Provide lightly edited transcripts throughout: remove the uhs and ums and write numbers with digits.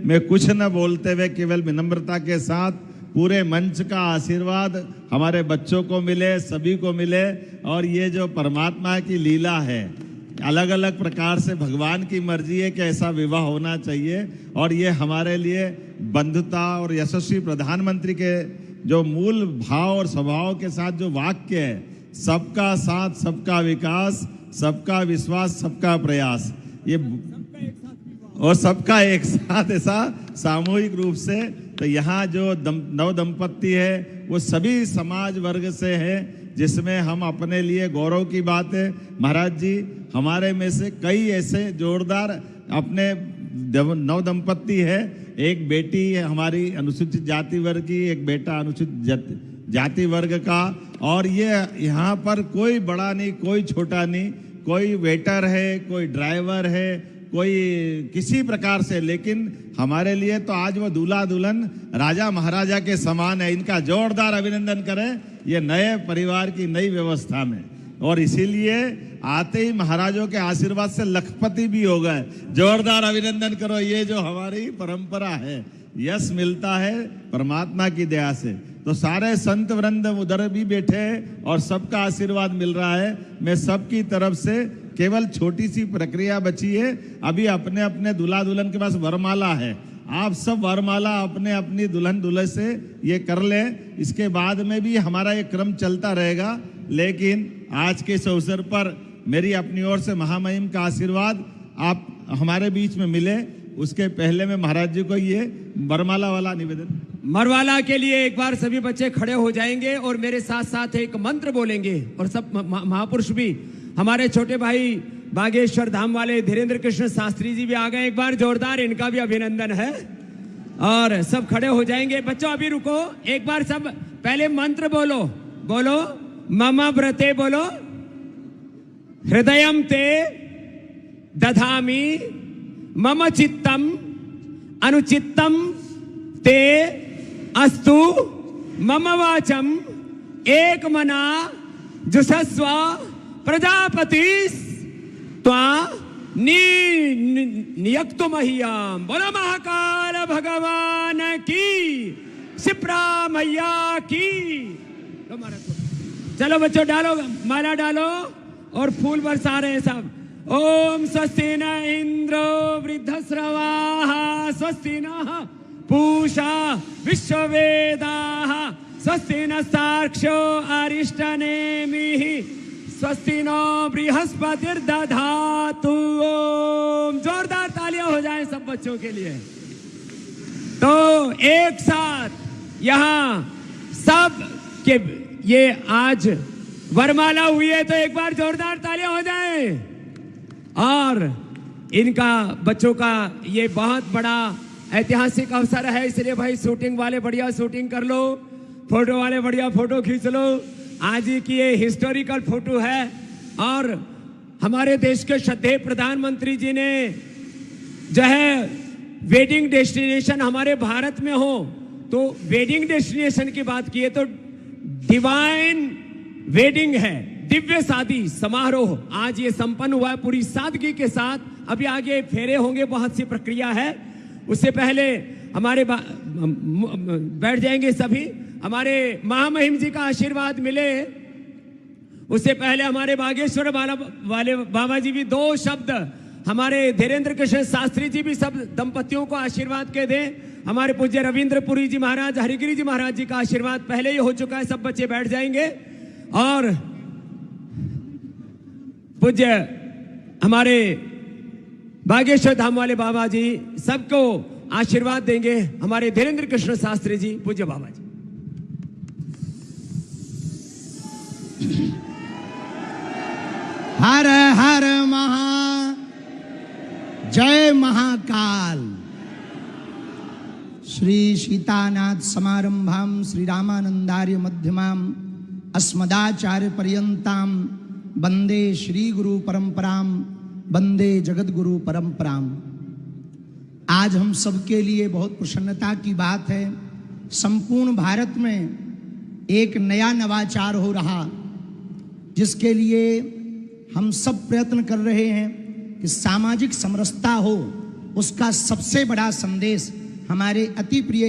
मैं कुछ न बोलते हुए केवल विनम्रता के साथ पूरे मंच का आशीर्वाद हमारे बच्चों को मिले, सभी को मिले। और ये जो परमात्मा की लीला है, अलग अलग प्रकार से भगवान की मर्जी है कि ऐसा विवाह होना चाहिए। और ये हमारे लिए बंधुता और यशस्वी प्रधानमंत्री के जो मूल भाव और स्वभाव के साथ जो वाक्य है, सबका साथ, सबका विकास, सबका विश्वास, सबका प्रयास, ये और सबका एक साथ ऐसा सामूहिक रूप से। तो यहाँ जो नव दंपत्ति है वो सभी समाज वर्ग से है, जिसमें हम अपने लिए गौरव की बात है। महाराज जी, हमारे में से कई ऐसे जोरदार अपने नव दंपत्ति है। एक बेटी है हमारी अनुसूचित जाति वर्ग की, एक बेटा अनुसूचित जाति वर्ग का। और ये यहाँ पर कोई बड़ा नहीं, कोई छोटा नहीं, कोई वेटर है, कोई ड्राइवर है, कोई किसी प्रकार से, लेकिन हमारे लिए तो आज वो दूल्हा दुल्हन राजा महाराजा के समान है। इनका जोरदार अभिनंदन करें ये नए परिवार की नई व्यवस्था में। और इसीलिए आते ही महाराजों के आशीर्वाद से लखपति भी हो गए। जोरदार अभिनंदन करो। ये जो हमारी परंपरा है, यश मिलता है परमात्मा की दया से। तो सारे संत वृंद उधर भी बैठे और सबका आशीर्वाद मिल रहा है। मैं सबकी तरफ से केवल छोटी सी प्रक्रिया बची है। अभी अपने अपने दूल्हा दुल्हन के पास वरमाला है, आप सब वरमाला अपने अपनी दुल्हन दूल्हे से ये कर लें। इसके बाद में भी हमारा ये क्रम चलता रहेगा। लेकिन आज के इस अवसर पर मेरी अपनी ओर से महामहिम का आशीर्वाद आप हमारे बीच में मिले, उसके पहले मैं महाराज जी को ये वरमाला वाला निवेदन। वरमाला के लिए एक बार सभी बच्चे खड़े हो जाएंगे और मेरे साथ साथ एक मंत्र बोलेंगे। और सब महापुरुष भी, हमारे छोटे भाई बागेश्वर धाम वाले धीरेन्द्र कृष्ण शास्त्री जी भी आ गए। एक बार जोरदार इनका भी अभिनंदन है। और सब खड़े हो जाएंगे। बच्चों अभी रुको, एक बार सब पहले मंत्र बोलो। बोलो मम व्रते, बोलो हृदयम ते दधामि मम चित्तम अनुचित्तम ते अस्तु मम वाचम एक मना जुषस्व प्रजापतिस त्वा नियक्तु मह्यम। बोलो महाकाल भगवान की, शिप्रा मैया की। चलो बच्चों डालो, माला डालो और फूल बरसा रहे हैं सब। ओम स्वस्ति न इंद्रो वृद्धश्रवाः, स्वस्ति न पूषा विश्ववेदाः, स्वस्ति न सार्क्ष्यो अरिष्टनेमिः, स्वस्ति नो बृहस्पतिर्दधातु। ओम। जोरदार तालियां हो जाएं सब बच्चों के लिए। तो एक साथ यहां सब के ये आज वरमाला हुई है, तो एक बार जोरदार तालियां हो जाएं। और इनका बच्चों का ये बहुत बड़ा ऐतिहासिक अवसर है, इसलिए भाई शूटिंग वाले बढ़िया शूटिंग कर लो, फोटो वाले बढ़िया फोटो खींच लो। आज की ये हिस्टोरिकल फोटो है। और हमारे देश के श्रद्धेय प्रधानमंत्री जी ने जो है वेडिंग डेस्टिनेशन हमारे भारत में हो, तो वेडिंग डेस्टिनेशन की बात की है तो डिवाइन वेडिंग है, दिव्य शादी समारोह आज ये संपन्न हुआ है पूरी सादगी के साथ। अभी आगे फेरे होंगे, बहुत सी प्रक्रिया है। उससे पहले हमारे बैठ जाएंगे सभी, हमारे महामहिम जी का आशीर्वाद मिले। उससे पहले हमारे बागेश्वर वाले बाबा जी भी दो शब्द, हमारे धीरेन्द्र कृष्ण शास्त्री जी भी सब दंपतियों को आशीर्वाद के दें। हमारे पूज्य रविंद्रपुरी जी महाराज, हरिगिरी जी महाराज जी का आशीर्वाद पहले ही हो चुका है। सब बच्चे बैठ जाएंगे और पूज्य हमारे बागेश्वर धाम वाले बाबा जी सबको आशीर्वाद देंगे। हमारे धीरेन्द्र कृष्ण शास्त्री जी, पूज्य बाबा जी। हर हर महा, जय महाकाल। श्री सीतानाथ समारंभाम श्री रामानंदार्य मध्यमाम अस्मदाचार्य पर्यंताम वंदे श्री गुरु परंपराम, वंदे जगत गुरु परंपराम। आज हम सबके लिए बहुत प्रसन्नता की बात है, संपूर्ण भारत में एक नया नवाचार हो रहा, जिसके लिए हम सब प्रयत्न कर रहे हैं कि सामाजिक समरसता हो, उसका सबसे बड़ा संदेश हमारे अति प्रिय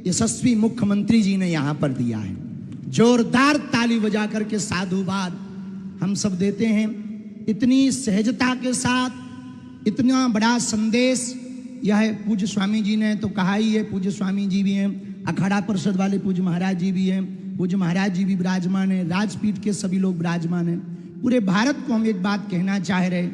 यशस्वी मुख्यमंत्री जी ने यहाँ पर दिया है। जोरदार ताली बजा करके साधुवाद हम सब देते हैं। इतनी सहजता के साथ इतना बड़ा संदेश यह पूज्य स्वामी जी ने तो कहा ही है। पूज्य स्वामी जी भी हैं, अखाड़ा परिषद वाले पूज्य महाराज जी भी हैं, पूज्य महाराज जी भी विराजमान है, राजपीठ के सभी लोग विराजमान हैं। पूरे भारत को हम एक बात कहना चाह रहे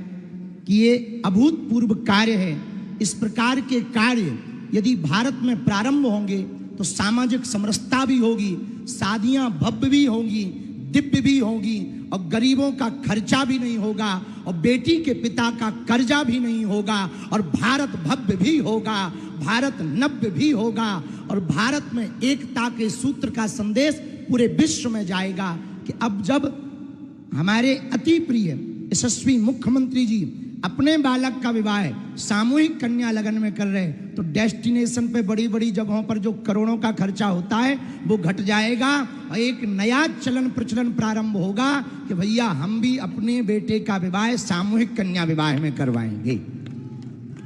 कि ये अभूतपूर्व कार्य है। इस प्रकार के कार्य यदि भारत में प्रारंभ होंगे तो सामाजिक समरसता भी होगी, शादियां भव्य भी होंगी, दिव्य भी होगी, और गरीबों का खर्चा भी नहीं होगा, और बेटी के पिता का कर्जा भी नहीं होगा, और भारत भव्य भी होगा, भारत नव्य भी होगा, और भारत में एकता के सूत्र का संदेश पूरे विश्व में जाएगा कि अब जब हमारे अति प्रिय यशस्वी मुख्यमंत्री जी अपने बालक का विवाह सामूहिक कन्या लगन में कर रहे तो डेस्टिनेशन पे बड़ी बड़ी जगहों पर जो करोड़ों का खर्चा होता है वो घट जाएगा, और एक नया चलन प्रचलन प्रारंभ होगा कि भैया हम भी अपने बेटे का विवाह सामूहिक कन्या विवाह में करवाएंगे।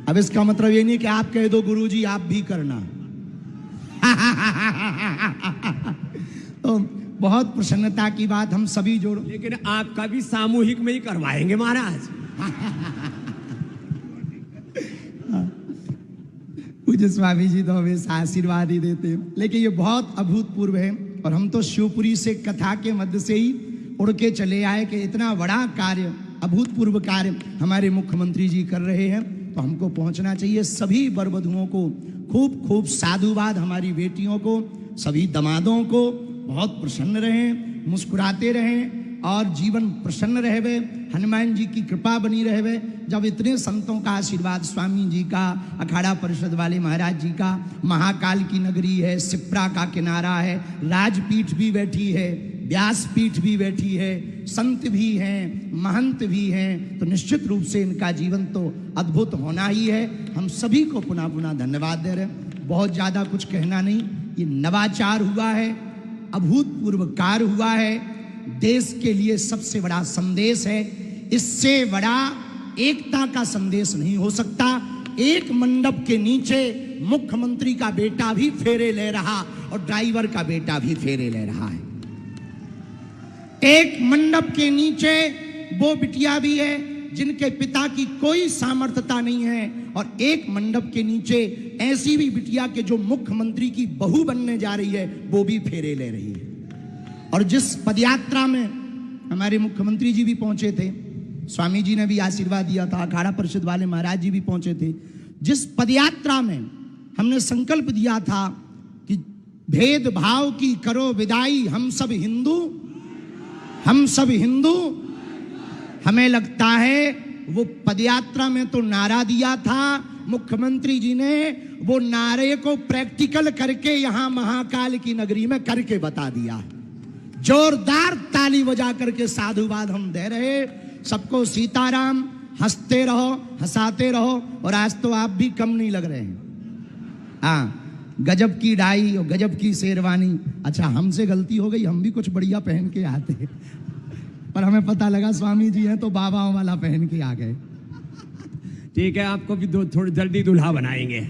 अब इसका मतलब ये नहीं कि आप कह दो गुरुजी आप भी करना। तो बहुत प्रसन्नता की बात, हम सभी जोड़, लेकिन आपका भी सामूहिक में ही करवाएंगे महाराज। पूज्य स्वामी जी तो हमेशा आशीर्वाद ही देते हैं, लेकिन ये बहुत अभूतपूर्व है। और हम तो शिवपुरी से कथा के मध्य से ही उड़ के चले आए कि इतना बड़ा कार्य, अभूतपूर्व कार्य हमारे मुख्यमंत्री जी कर रहे हैं, तो हमको पहुंचना चाहिए। सभी वर वधुओं को खूब खूब साधुवाद, हमारी बेटियों को, सभी दमादों को बहुत प्रसन्न रहें, मुस्कुराते रहें और जीवन प्रसन्न रहवे, हनुमान जी की कृपा बनी रहवे। जब इतने संतों का आशीर्वाद, स्वामी जी का, अखाड़ा परिषद वाले महाराज जी का, महाकाल की नगरी है, सिप्रा का किनारा है, राजपीठ भी बैठी है, व्यासपीठ भी बैठी है, संत भी हैं, महंत भी हैं, तो निश्चित रूप से इनका जीवन तो अद्भुत होना ही है। हम सभी को पुनः पुनः धन्यवाद दे रहे हैं। बहुत ज़्यादा कुछ कहना नहीं, ये नवाचार हुआ है, अभूतपूर्व कार्य हुआ है, देश के लिए सबसे बड़ा संदेश है। इससे बड़ा एकता का संदेश नहीं हो सकता। एक मंडप के नीचे मुख्यमंत्री का बेटा भी फेरे ले रहा और ड्राइवर का बेटा भी फेरे ले रहा है। एक मंडप के नीचे वो बिटिया भी है जिनके पिता की कोई सामर्थ्यता नहीं है, और एक मंडप के नीचे ऐसी भी बिटिया के जो मुख्यमंत्री की बहू बनने जा रही है वो भी फेरे ले रही है। और जिस पदयात्रा में हमारे मुख्यमंत्री जी भी पहुंचे थे, स्वामी जी ने भी आशीर्वाद दिया था, अखाड़ा परिषद वाले महाराज जी भी पहुंचे थे, जिस पदयात्रा में हमने संकल्प दिया था कि भेदभाव की करो विदाई, हम सब हिंदू, हम सब हिंदू। हमें लगता है वो पदयात्रा में तो नारा दिया था, मुख्यमंत्री जी ने वो नारे को प्रैक्टिकल करके यहां महाकाल की नगरी में करके बता दिया। जोरदार ताली बजा करके साधुवाद हम दे रहे। सबको सीताराम, हंसते रहो, हंसाते रहो। और आज तो आप भी कम नहीं लग रहे हैं। हाँ, गजब की डाई और गजब की शेरवानी। अच्छा, हमसे गलती हो गई, हम भी कुछ बढ़िया पहन के आते, पर हमें पता लगा स्वामी जी हैं तो बाबाओं वाला पहन के आ गए। ठीक है, आपको भी थोड़ी जल्दी दूल्हा बनाएंगे।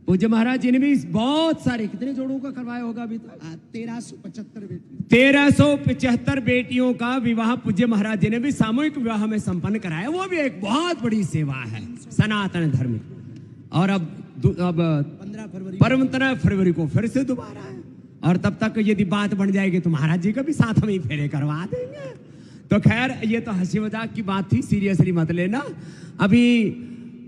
पूज्य महाराज जी ने भी बहुत सारे, कितने जोड़ों का करवाया होगा अभी तक? 1375 बेटी, 1375 बेटियों का विवाह पूज्य महाराज जी ने भी सामूहिक विवाह में संपन्न कराया। वो भी एक बहुत बड़ी सेवा है सनातन धर्म की। और अब 15 फरवरी को फिर से दोबारा है, और तब तक यदि बात बन जाएगी तो महाराज जी का भी साथ में ही फेरे करवा देंगे। तो खैर, ये तो हंसी मजाक की बात थी, सीरियसली मत लेना। अभी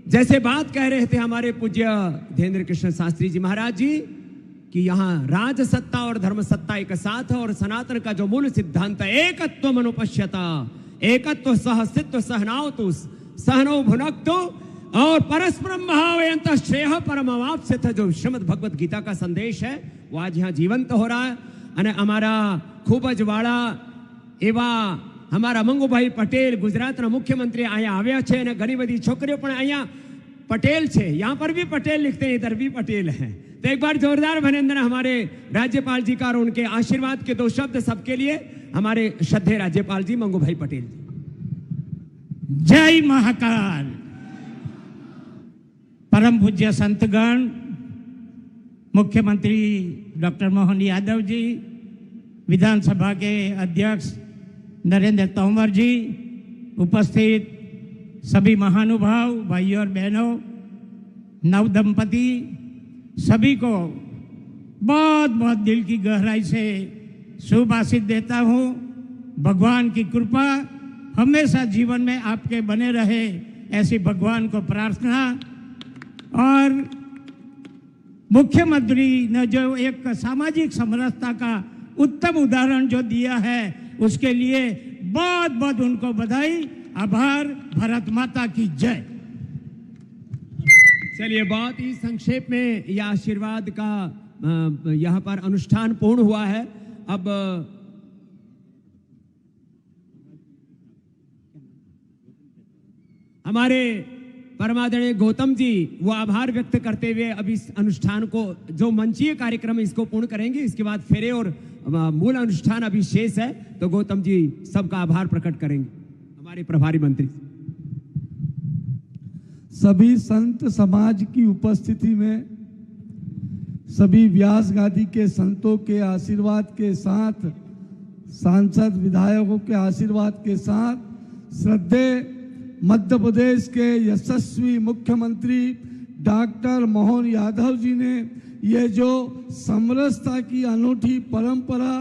जैसे बात कह रहे थे हमारे पूज्य धीरेन्द्र कृष्ण शास्त्री जी महाराज जी कि यहाँ राज सत्ता और धर्म सत्ता एक साथ है, और सनातन का जो मूल सिद्धांत है एकत्व मनुपश्यता, एकत्व सहस्तित्व सहनावतु सहनौ भुनक्तु और परस्परम भावयंत श्रेय परमवाप्स्यथ, जो श्रीमद् भगवत गीता का संदेश है वो आज यहाँ जीवंत हो रहा है। અને અમારા ખૂબ જ વાળા એવા हमारा मंगूभाई पटेल गुजरातना मुख्यमंत्री અહીંયા આવ્યા છે, અને ઘણી બધી છોકરીઓ પણ અહીંયા पटेल છે। यहाँ पर भी पटेल लिखते हैं, इधर भी पटेल है। तो एक बार जोरदार अभिनंदन हमारे राज्यपाल जी का, और उनके आशीर्वाद के 2 शब्द सबके लिए हमारे श्रद्धेय राज्यपाल जी मंगूभाई पटेल जी। जय महाकाल। परम पूज्य संतगण, मुख्यमंत्री डॉक्टर मोहन यादव जी, विधानसभा के अध्यक्ष नरेंद्र तोमर जी, उपस्थित सभी महानुभाव भाइयों और बहनों, नव दंपति, सभी को बहुत बहुत दिल की गहराई से शुभ आशीष देता हूँ। भगवान की कृपा हमेशा जीवन में आपके बने रहे, ऐसी भगवान को प्रार्थना। और मुख्यमंत्री ने जो एक सामाजिक समरसता का उत्तम उदाहरण जो दिया है, उसके लिए बहुत बहुत उनको बधाई, आभार। भारत माता की जय। चलिए, बहुत ही संक्षेप में यह आशीर्वाद का यहाँ पर अनुष्ठान पूर्ण हुआ है। अब हमारे परमादरणीय गौतम जी वो आभार व्यक्त करते हुए अब इस अनुष्ठान को, जो मंचीय कार्यक्रम है, इसको पूर्ण करेंगे। इसके बाद फेरे और मूल अनुष्ठान अभी शेष है, तो गौतम जी सबका आभार प्रकट करेंगे, हमारे प्रभारी मंत्री। सभी संत समाज की उपस्थिति में, सभी व्यास गादी के संतों के आशीर्वाद के साथ, सांसद विधायकों के आशीर्वाद के साथ, श्रद्धेय मध्य प्रदेश के यशस्वी मुख्यमंत्री डॉक्टर मोहन यादव जी ने ये जो समरसता की अनूठी परंपरा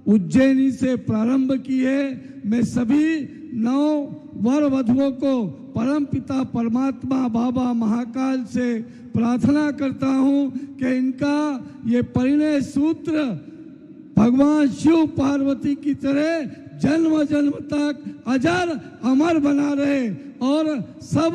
उज्जैनी से प्रारंभ की है, मैं सभी नौ वर वधुओं को परम पिता परमात्मा बाबा महाकाल से प्रार्थना करता हूं कि इनका ये परिणय सूत्र भगवान शिव पार्वती की तरह जन्म जन्म तक अजर अमर बना रहे, और सब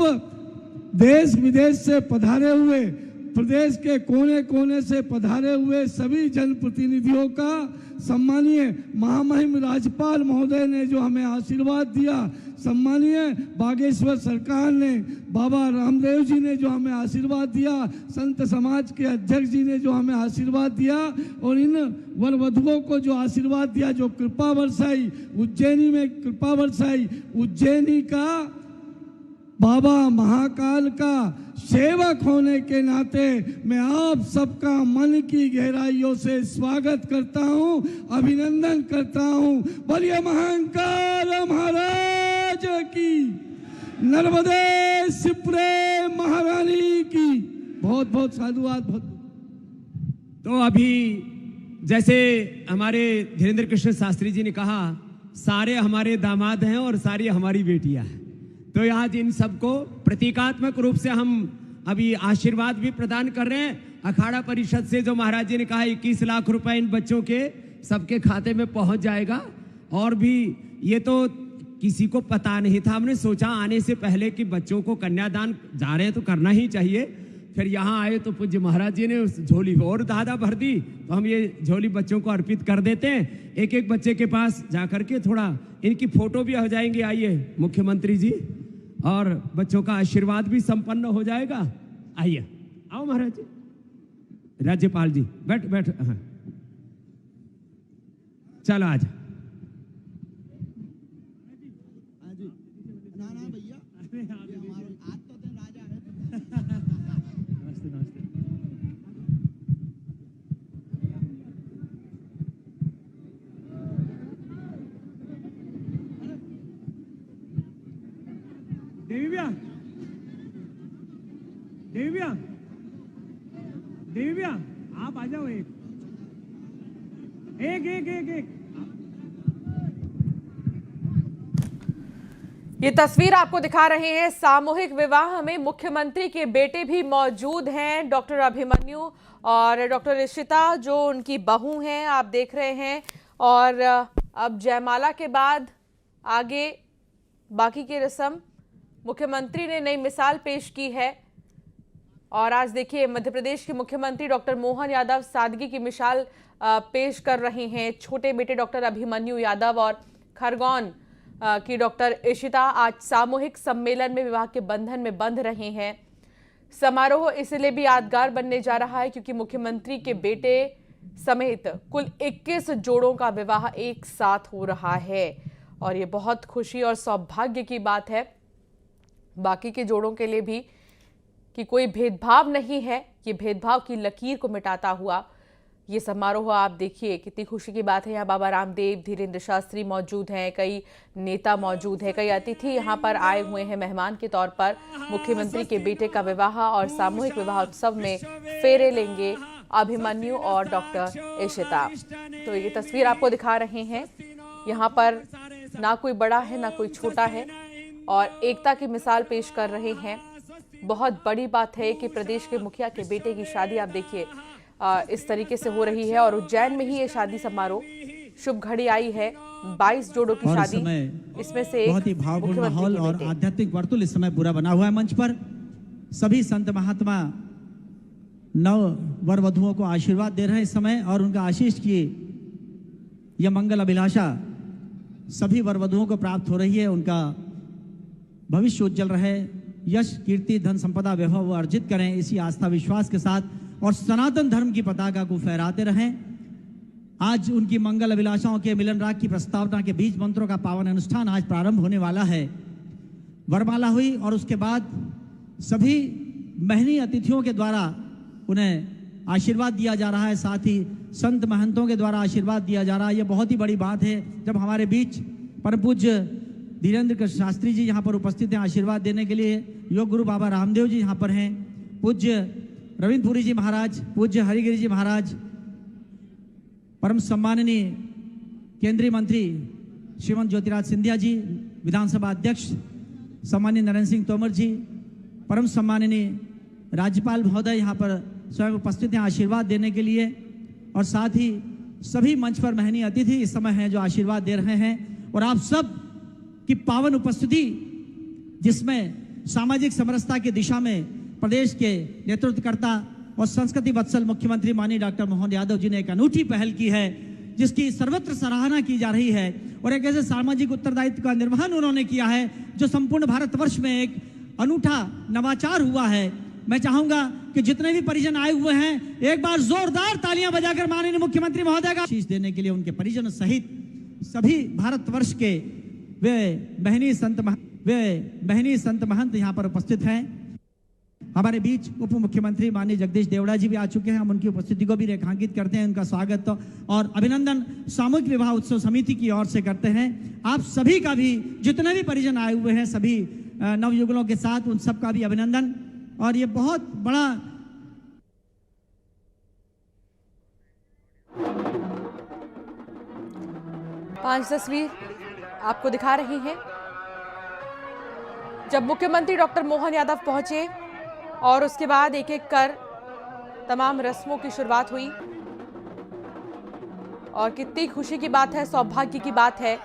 देश विदेश से पधारे हुए, प्रदेश के कोने कोने से पधारे हुए सभी जनप्रतिनिधियों का, सम्मानीय महामहिम राज्यपाल महोदय ने जो हमें आशीर्वाद दिया, सम्मानीय बागेश्वर सरकार ने, बाबा रामदेव जी ने जो हमें आशीर्वाद दिया, संत समाज के अध्यक्ष जी ने जो हमें आशीर्वाद दिया, और इन वर वधुओं को जो आशीर्वाद दिया, जो कृपा बरसाई, उज्जैनी में कृपा बरसाई, उज्जैनी का बाबा महाकाल का सेवक होने के नाते मैं आप सबका मन की गहराइयों से स्वागत करता हूं, अभिनंदन करता हूं। बोलिए महाकाल महाराज की, नर्मदे सिप्रे महारानी की बहुत बहुत साधुवाद। बहुत तो अभी जैसे हमारे धीरेन्द्र कृष्ण शास्त्री जी ने कहा, सारे हमारे दामाद हैं और सारी हमारी बेटियां हैं, तो आज इन सबको प्रतीकात्मक रूप से हम अभी आशीर्वाद भी प्रदान कर रहे हैं। अखाड़ा परिषद से जो महाराज जी ने कहा 21 लाख रुपए इन बच्चों के सबके खाते में पहुंच जाएगा, और भी ये तो किसी को पता नहीं था, हमने सोचा आने से पहले कि बच्चों को कन्यादान जा रहे हैं तो करना ही चाहिए। फिर यहाँ आए तो पूज्य महाराज जी ने उस झोली और दादा भर दी, तो हम ये झोली बच्चों को अर्पित कर देते हैं। एक एक बच्चे के पास जाकर के थोड़ा इनकी फोटो भी हो जाएंगी, आइए मुख्यमंत्री जी, और बच्चों का आशीर्वाद भी संपन्न हो जाएगा। आइए, आओ महाराज जी, राज्यपाल जी बैठ बैठ, हाँ चलो आज। देवी भैया, देवी भैया, देवी भैया आप आ जाओ, एक एक एक एक एक। ये तस्वीर आपको दिखा रहे हैं सामूहिक विवाह में मुख्यमंत्री के बेटे भी मौजूद हैं, डॉक्टर अभिमन्यु और डॉक्टर ऋषिता जो उनकी बहू हैं, आप देख रहे हैं। और अब जयमाला के बाद आगे बाकी की रस्म, मुख्यमंत्री ने नई मिसाल पेश की है। और आज देखिए मध्य प्रदेश के मुख्यमंत्री डॉक्टर मोहन यादव सादगी की मिसाल पेश कर रहे हैं। छोटे बेटे डॉक्टर अभिमन्यु यादव और खरगोन की डॉक्टर इशिता आज सामूहिक सम्मेलन में विवाह के बंधन में बंध रहे हैं। समारोह इसलिए भी यादगार बनने जा रहा है क्योंकि मुख्यमंत्री के बेटे समेत कुल 21 जोड़ों का विवाह एक साथ हो रहा है, और ये बहुत खुशी और सौभाग्य की बात है। बाकी के जोड़ों के लिए भी कि कोई भेदभाव नहीं है, ये भेदभाव की लकीर को मिटाता हुआ ये समारोह आप देखिए, कितनी खुशी की बात है। यहाँ बाबा रामदेव, धीरेन्द्र शास्त्री मौजूद हैं, कई नेता मौजूद हैं, कई अतिथि यहाँ पर आए हुए हैं मेहमान के तौर पर। मुख्यमंत्री के बेटे का विवाह और सामूहिक विवाह उत्सव में फेरे लेंगे अभिमन्यु और डॉक्टर इशिता। तो ये तस्वीर आपको दिखा रहे हैं। यहाँ पर ना कोई बड़ा है ना कोई छोटा है और एकता की मिसाल पेश कर रहे हैं। बहुत बड़ी बात है कि प्रदेश के मुखिया के बेटे की शादी आप देखिए इस तरीके से हो रही है और उज्जैन में ही ये शादी समारोह शुभ घड़ी आई है। 22 जोड़ों की शादी, इसमें से बहुत ही भावपूर्ण माहौल और आध्यात्मिक वर्तुल इस समय पूरा बना हुआ है। मंच पर सभी संत महात्मा नव वर वधुओं को आशीर्वाद दे रहे हैं इस समय और उनका आशीष की यह मंगल अभिलाषा सभी वर वधुओं को प्राप्त हो रही है। उनका भविष्य उज्जवल रहे, यश कीर्ति धन संपदा वैभव वो अर्जित करें, इसी आस्था विश्वास के साथ और सनातन धर्म की पताका को फहराते रहें। आज उनकी मंगल अभिलाषाओं के मिलन राग की प्रस्तावना के बीज मंत्रों का पावन अनुष्ठान आज प्रारंभ होने वाला है। वरमाला हुई और उसके बाद सभी महनीय अतिथियों के द्वारा उन्हें आशीर्वाद दिया जा रहा है, साथ ही संत महंतों के द्वारा आशीर्वाद दिया जा रहा है। यह बहुत ही बड़ी बात है जब हमारे बीच परम पूज्य धीरेन्द्र शास्त्री जी यहाँ पर उपस्थित हैं आशीर्वाद देने के लिए। योग गुरु बाबा रामदेव जी यहाँ पर हैं, पूज्य रविंद्रपुरी जी महाराज, पूज्य हरिगिरी जी महाराज, परम सम्माननीय केंद्रीय मंत्री श्रीमंत ज्योतिराज सिंधिया जी, विधानसभा अध्यक्ष सम्माननीय नरेंद्र सिंह तोमर जी, परम सम्माननीय राज्यपाल महोदय यहाँ पर स्वयं उपस्थित हैं आशीर्वाद देने के लिए और साथ ही सभी मंच पर महनीय अतिथि इस समय हैं जो आशीर्वाद दे रहे हैं। और आप सब की पावन उपस्थिति जिसमें सामाजिक समरसता की दिशा में प्रदेश के नेतृत्वकर्ता और संस्कृति वत्सल मुख्यमंत्री माननीय डॉक्टर मोहन यादव जी ने एक अनूठी पहल की है जिसकी सर्वत्र सराहना की जा रही है और एक ऐसे सामाजिक उत्तरदायित्व का निर्वहन उन्होंने किया है जो संपूर्ण भारतवर्ष में एक अनूठा नवाचार हुआ है। मैं चाहूंगा कि जितने भी परिजन आए हुए हैं एक बार जोरदार तालियां बजाकर माननीय मुख्यमंत्री महोदय का आशीष देने के लिए उनके परिजन सहित सभी भारतवर्ष के वे महनीय संत महंत यहाँ पर उपस्थित हैं। हमारे बीच उप मुख्यमंत्री माननीय जगदीश देवड़ा जी भी आ चुके हैं। हम उनकी उपस्थिति को भी रेखांकित करते हैं, उनका स्वागत और अभिनंदन सामूहिक विवाह उत्सव समिति की ओर से करते हैं। आप सभी का भी जितने भी परिजन आए हुए हैं सभी नवयुगलों के साथ उन सब का भी अभिनंदन। और ये बहुत बड़ा पांच तस्वीर आपको दिखा रही हैं जब मुख्यमंत्री डॉक्टर मोहन यादव पहुंचे और उसके बाद एक एक कर तमाम रस्मों की शुरुआत हुई और कितनी खुशी की बात है, सौभाग्य की बात है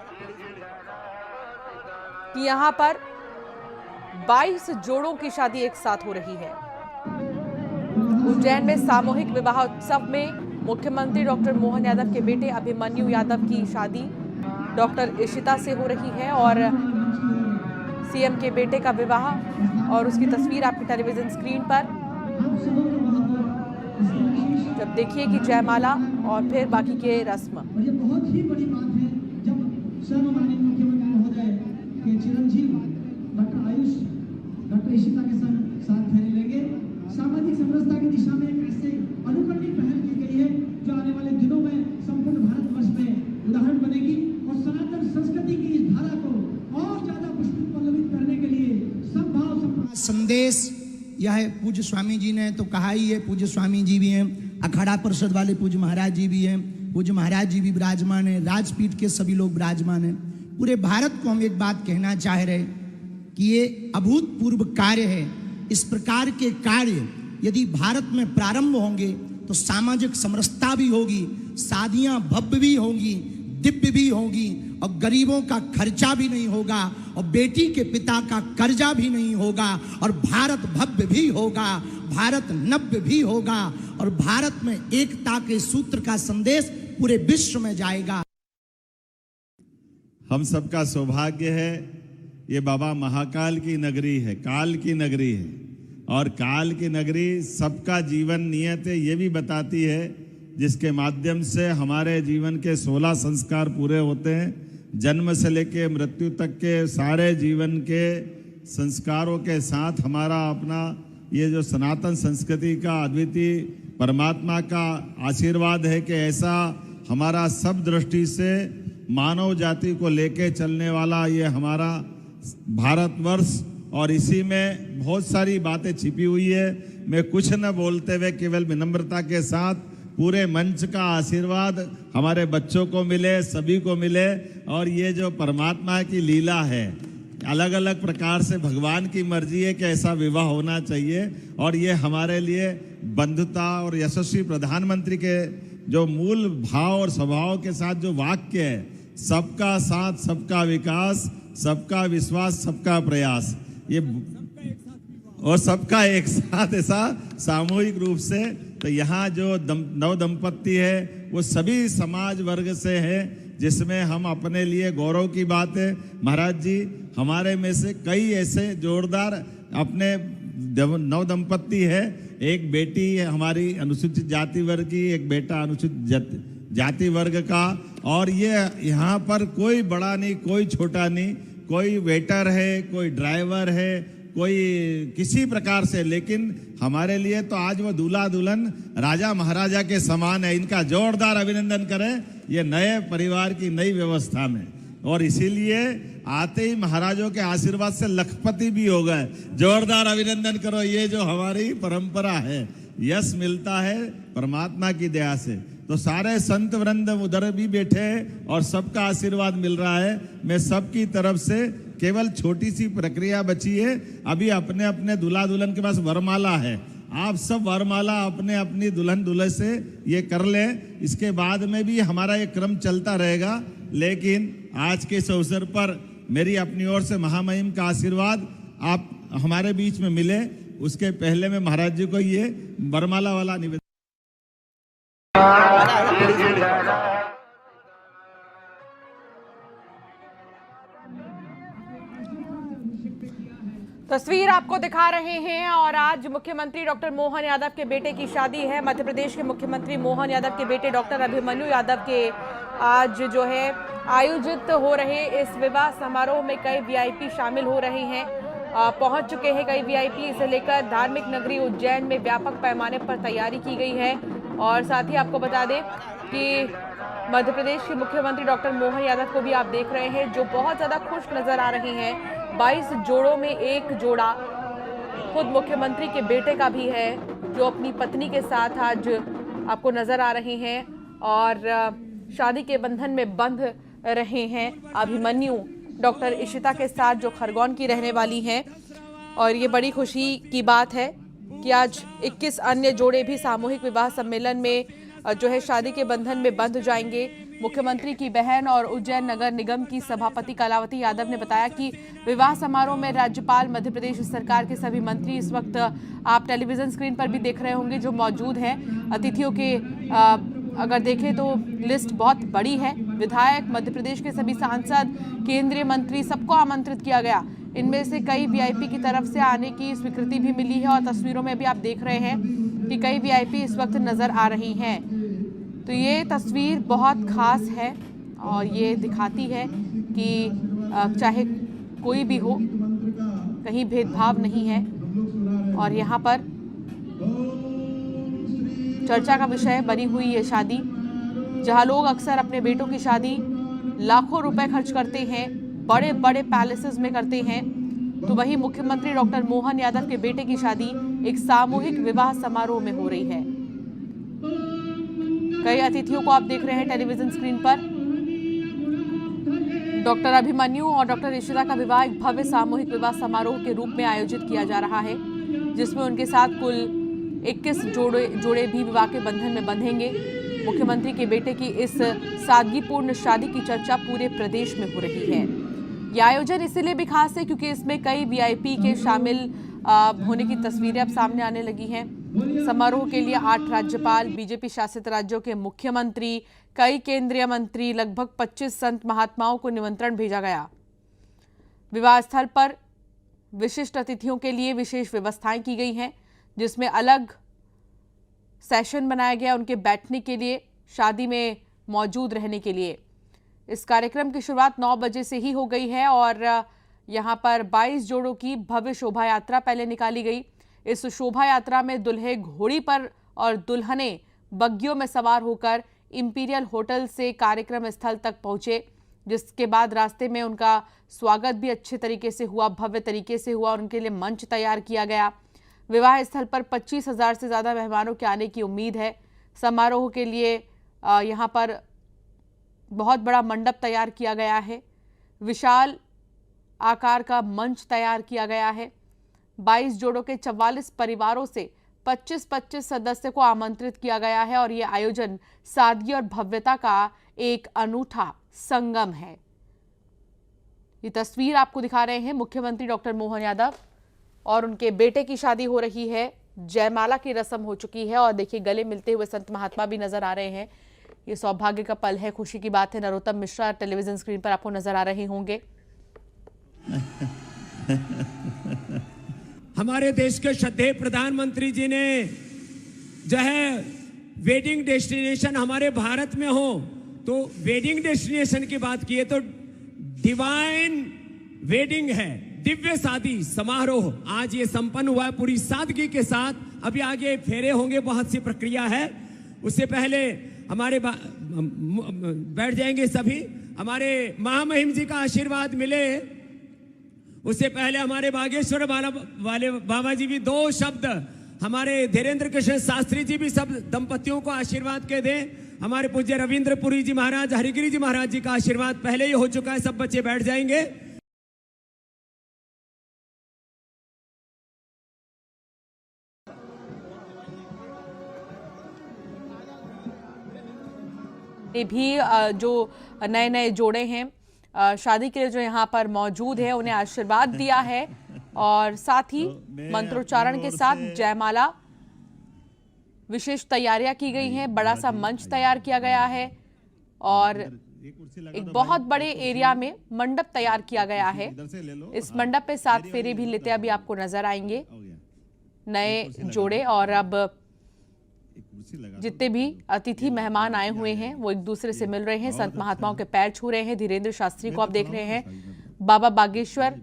कि यहां पर 22 जोड़ों की शादी एक साथ हो रही है। उज्जैन में सामूहिक विवाह उत्सव में मुख्यमंत्री डॉक्टर मोहन यादव के बेटे अभिमन्यु यादव की शादी डॉक्टर इशिता से हो रही है और सीएम के बेटे का विवाह और उसकी तस्वीर आपकी टेलीविजन स्क्रीन पर। जब देखिए कि जयमाला और फिर बाकी के रस्म। ये बहुत ही बड़ी बात है जब सम्मानित मुख्यमंत्री महोदय के चिरंजीव डॉक्टर आयुष डॉक्टर इशिता के साथ फेरे लेंगे। सामाजिक समरसता की दिशा में एक ऐसे अनुकरणीय पहल की गई है जो आने वाले दिनों में संपूर्ण भारतवर्ष में उदाहरण बनेगी और सनातन संस्कृति की इस धारा को और ज्यादा पुष्पित पल्लवित करने के लिए सब भाव संदेश यह है। पूज्य स्वामी जी ने तो कहा ही है, पूज्य स्वामी जी भी हैं, अखाड़ा परिषद वाले पूज्य महाराज जी भी हैं, पूज्य महाराज जी भी विराजमान है, राजपीठ के सभी लोग विराजमान हैं। पूरे भारत को हम एक बात कहना चाह रहे कि ये अभूतपूर्व कार्य है। इस प्रकार के कार्य यदि भारत में प्रारंभ होंगे तो सामाजिक समरसता भी होगी, शादियां भव्य भी होंगी, दिव्य भी होगी और गरीबों का खर्चा भी नहीं होगा और बेटी के पिता का कर्जा भी नहीं होगा और भारत भव्य भी होगा, भारत नव्य भी होगा और भारत में एकता के सूत्र का संदेश पूरे विश्व में जाएगा। हम सबका सौभाग्य है, ये बाबा महाकाल की नगरी है, काल की नगरी है और काल की नगरी सबका जीवन नियत है ये भी बताती है, जिसके माध्यम से हमारे जीवन के 16 संस्कार पूरे होते हैं। जन्म से लेके मृत्यु तक के सारे जीवन के संस्कारों के साथ हमारा अपना ये जो सनातन संस्कृति का अद्वितीय परमात्मा का आशीर्वाद है कि ऐसा हमारा सब दृष्टि से मानव जाति को लेके चलने वाला ये हमारा भारतवर्ष, और इसी में बहुत सारी बातें छिपी हुई है। मैं कुछ न बोलते हुए केवल विनम्रता के साथ पूरे मंच का आशीर्वाद हमारे बच्चों को मिले, सभी को मिले। और ये जो परमात्मा की लीला है, अलग अलग प्रकार से भगवान की मर्जी है कि ऐसा विवाह होना चाहिए। और ये हमारे लिए बंधुता और यशस्वी प्रधानमंत्री के जो मूल भाव और स्वभाव के साथ जो वाक्य है, सबका साथ सबका विकास, सबका विश्वास सबका प्रयास, ये और सबका एक साथ ऐसा सामूहिक रूप से। तो यहाँ जो नव दंपत्ति है वो सभी समाज वर्ग से है, जिसमें हम अपने लिए गौरव की बात है। महाराज जी, हमारे में से कई ऐसे जोरदार अपने नव दंपत्ति है। एक बेटी है हमारी अनुसूचित जाति वर्ग की, एक बेटा अनुसूचित जाति वर्ग का। और ये यहाँ पर कोई बड़ा नहीं, कोई छोटा नहीं, कोई वेटर है, कोई ड्राइवर है, कोई किसी प्रकार से, लेकिन हमारे लिए तो आज वो दूल्हा दुल्हन राजा महाराजा के समान है। इनका जोरदार अभिनंदन करें ये नए परिवार की नई व्यवस्था में। और इसीलिए आते ही महाराजों के आशीर्वाद से लखपति भी हो गए। जोरदार अभिनंदन करो, ये जो हमारी परंपरा है, यश मिलता है परमात्मा की दया से। तो सारे संत वृंद उधर भी बैठे और सबका आशीर्वाद मिल रहा है। मैं सबकी तरफ से केवल छोटी सी प्रक्रिया बची है, अभी अपने अपने दूल्हा दुल्हन के पास वरमाला है, आप सब वरमाला अपने अपनी दुल्हन दूल्हे से ये कर लें। इसके बाद में भी हमारा ये क्रम चलता रहेगा, लेकिन आज के इस अवसर पर मेरी अपनी ओर से महामहिम का आशीर्वाद आप हमारे बीच में मिले, उसके पहले मैं महाराज जी को ये वरमाला वाला निवेदन। तस्वीर आपको दिखा रहे हैं। और आज मुख्यमंत्री डॉक्टर मोहन यादव के बेटे की शादी है। मध्य प्रदेश के मुख्यमंत्री मोहन यादव के बेटे डॉक्टर अभिमन्यु यादव के आज जो है आयोजित हो रहे इस विवाह समारोह में कई वीआईपी शामिल हो रहे हैं, पहुंच चुके हैं कई वीआईपी। इसे लेकर धार्मिक नगरी उज्जैन में व्यापक पैमाने पर तैयारी की गई है। और साथ ही आपको बता दें कि मध्य प्रदेश के मुख्यमंत्री डॉक्टर मोहन यादव को भी आप देख रहे हैं, जो बहुत ज़्यादा खुश नजर आ रहे हैं। 22 जोड़ों में एक जोड़ा खुद मुख्यमंत्री के बेटे का भी है, जो अपनी पत्नी के साथ आज आपको नजर आ रहे हैं और शादी के बंधन में बंध रहे हैं। अभिमन्यु डॉक्टर इशिता के साथ, जो खरगोन की रहने वाली हैं। और ये बड़ी खुशी की बात है कि आज 21 अन्य जोड़े भी सामूहिक विवाह सम्मेलन में जो है शादी के बंधन में बंध जाएंगे। मुख्यमंत्री की बहन और उज्जैन नगर निगम की सभापति कलावती यादव ने बताया कि विवाह समारोह में राज्यपाल, मध्य प्रदेश सरकार के सभी मंत्री, इस वक्त आप टेलीविजन स्क्रीन पर भी देख रहे होंगे, जो मौजूद हैं। अतिथियों के अगर देखें तो लिस्ट बहुत बड़ी है। विधायक, मध्य प्रदेश के सभी सांसद, केंद्रीय मंत्री, सबको आमंत्रित किया गया। इनमें से कई वीआईपी की तरफ से आने की स्वीकृति भी मिली है और तस्वीरों में भी आप देख रहे हैं कि कई वीआईपी इस वक्त नजर आ रही हैं। तो ये तस्वीर बहुत खास है और ये दिखाती है कि चाहे कोई भी हो, कहीं भेदभाव नहीं है। और यहाँ पर चर्चा का विषय बनी हुई ये शादी, जहाँ लोग अक्सर अपने बेटों की शादी लाखों रुपए खर्च करते हैं, बड़े बड़े पैलेसेस में करते हैं, तो वहीं मुख्यमंत्री डॉक्टर मोहन यादव के बेटे की शादी एक सामूहिक विवाह समारोह में हो रही है। कई अतिथियों को आप देख रहे हैं टेलीविजन स्क्रीन पर। डॉक्टर अभिमन्यु और डॉक्टर इशिता का विवाह एक भव्य सामूहिक विवाह समारोह के रूप में आयोजित किया जा रहा है, जिसमें उनके साथ कुल 21 जोड़े भी विवाह के बंधन में बंधेंगे। मुख्यमंत्री के बेटे की इस सादगीपूर्ण शादी की चर्चा पूरे प्रदेश में हो रही है। यह आयोजन इसीलिए भी खास है क्योंकि इसमें कई वीआईपी के शामिल होने की तस्वीरें अब सामने आने लगी हैं। समारोह के लिए 8 राज्यपाल, बीजेपी शासित राज्यों के मुख्यमंत्री, कई केंद्रीय मंत्री, लगभग 25 संत महात्माओं को निमंत्रण भेजा गया। विवाह स्थल पर विशिष्ट अतिथियों के लिए विशेष व्यवस्थाएं की गई हैं, जिसमें अलग सेशन बनाया गया उनके बैठने के लिए, शादी में मौजूद रहने के लिए। इस कार्यक्रम की शुरुआत 9 बजे से ही हो गई है और यहाँ पर 22 जोड़ों की भव्य शोभा यात्रा पहले निकाली गई। इस शोभा यात्रा में दुल्हे घोड़ी पर और दुल्हने बग्गियों में सवार होकर इंपीरियल होटल से कार्यक्रम स्थल तक पहुंचे, जिसके बाद रास्ते में उनका स्वागत भी अच्छे तरीके से हुआ, भव्य तरीके से हुआ और उनके लिए मंच तैयार किया गया। विवाह स्थल पर 25,000 से ज़्यादा मेहमानों के आने की उम्मीद है। समारोह के लिए यहाँ पर बहुत बड़ा मंडप तैयार किया गया है, विशाल आकार का मंच तैयार किया गया है। 22 जोड़ों के 44 परिवारों से 25-25 सदस्य को आमंत्रित किया गया है और ये आयोजन सादगी और भव्यता का एक अनूठा संगम है। ये तस्वीर आपको दिखा रहे हैं मुख्यमंत्री डॉक्टर मोहन यादव और उनके बेटे की शादी हो रही है। जयमाला की रस्म हो चुकी है और देखिए गले मिलते हुए संत महात्मा भी नजर आ रहे हैं। ये सौभाग्य का पल है, खुशी की बात है। नरोत्तम मिश्रा टेलीविजन स्क्रीन पर आपको नजर आ रहे होंगे। हमारे देश के श्रद्धेय प्रधानमंत्री जी ने जो है वेडिंग डेस्टिनेशन हमारे भारत में हो, तो वेडिंग डेस्टिनेशन की बात की है तो डिवाइन वेडिंग है, दिव्य शादी समारोह आज ये संपन्न हुआ है पूरी सादगी के साथ। अभी आगे फेरे होंगे, बहुत सी प्रक्रिया है। उससे पहले हमारे बैठ जाएंगे सभी, हमारे महामहिम जी का आशीर्वाद मिले। उससे पहले हमारे बागेश्वर वाले बाबा जी भी 2 शब्द, हमारे धीरेन्द्र कृष्ण शास्त्री जी भी सब दंपतियों को आशीर्वाद के दें। हमारे पूज्य रविंद्रपुरी जी महाराज, हरिगिरी जी महाराज जी का आशीर्वाद पहले ही हो चुका है। सब बच्चे बैठ जाएंगे। ये भी जो नए नए जोड़े हैं शादी के लिए जो यहाँ पर मौजूद है, उन्हें आशीर्वाद दिया है और साथ ही मंत्रोच्चारण के साथ जयमाला, विशेष तैयारियां की गई हैं। बड़ा सा मंच तैयार किया गया है और एक बहुत बड़े एरिया में मंडप तैयार किया गया है। इस मंडप पे 7 फेरे भी लेते अभी आपको नजर आएंगे नए जोड़े। और अब जितने भी अतिथि मेहमान आए हुए हैं वो एक दूसरे से मिल रहे हैं, संत महात्माओं के पैर छू रहे हैं। धीरेन्द्र शास्त्री को आप देख रहे हैं, बाबा बागेश्वर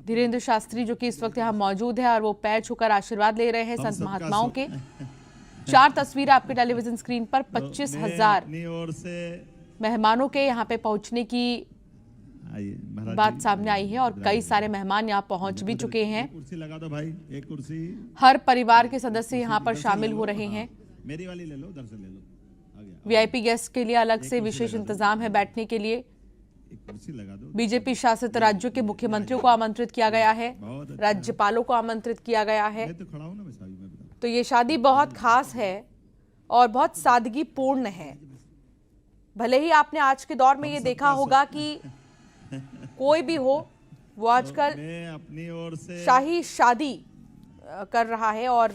धीरेन्द्र शास्त्री जो कि इस वक्त यहाँ मौजूद है और वो पैर छूकर आशीर्वाद ले रहे हैं संत महात्माओं के। 4 तस्वीरें आपके टेलीविजन स्क्रीन पर। 25,000 मेहमानों के यहाँ पे पहुंचने की बात सामने आई है और कई सारे मेहमान यहाँ पहुंच भी चुके हैं। कुर्सी लगा दो भाई, एक कुर्सी। हर परिवार के सदस्य यहाँ पर शामिल हो रहे हैं। मेरी वाली ले लो, उधर से ले लो। आ गया। वीआईपी गेस्ट के लिए अलग से विशेष इंतजाम है बैठने के लिए। एक कुर्सी लगा दो। बीजेपी शासित राज्यों के मुख्यमंत्रियों को आमंत्रित किया गया है, राज्यपालों को आमंत्रित किया गया है। तो ये शादी बहुत खास है और बहुत सादगीपूर्ण है। भले ही आपने आज के दौर में ये देखा होगा कि कोई भी हो वो आजकल अपनी ओर से शाही शादी कर रहा है और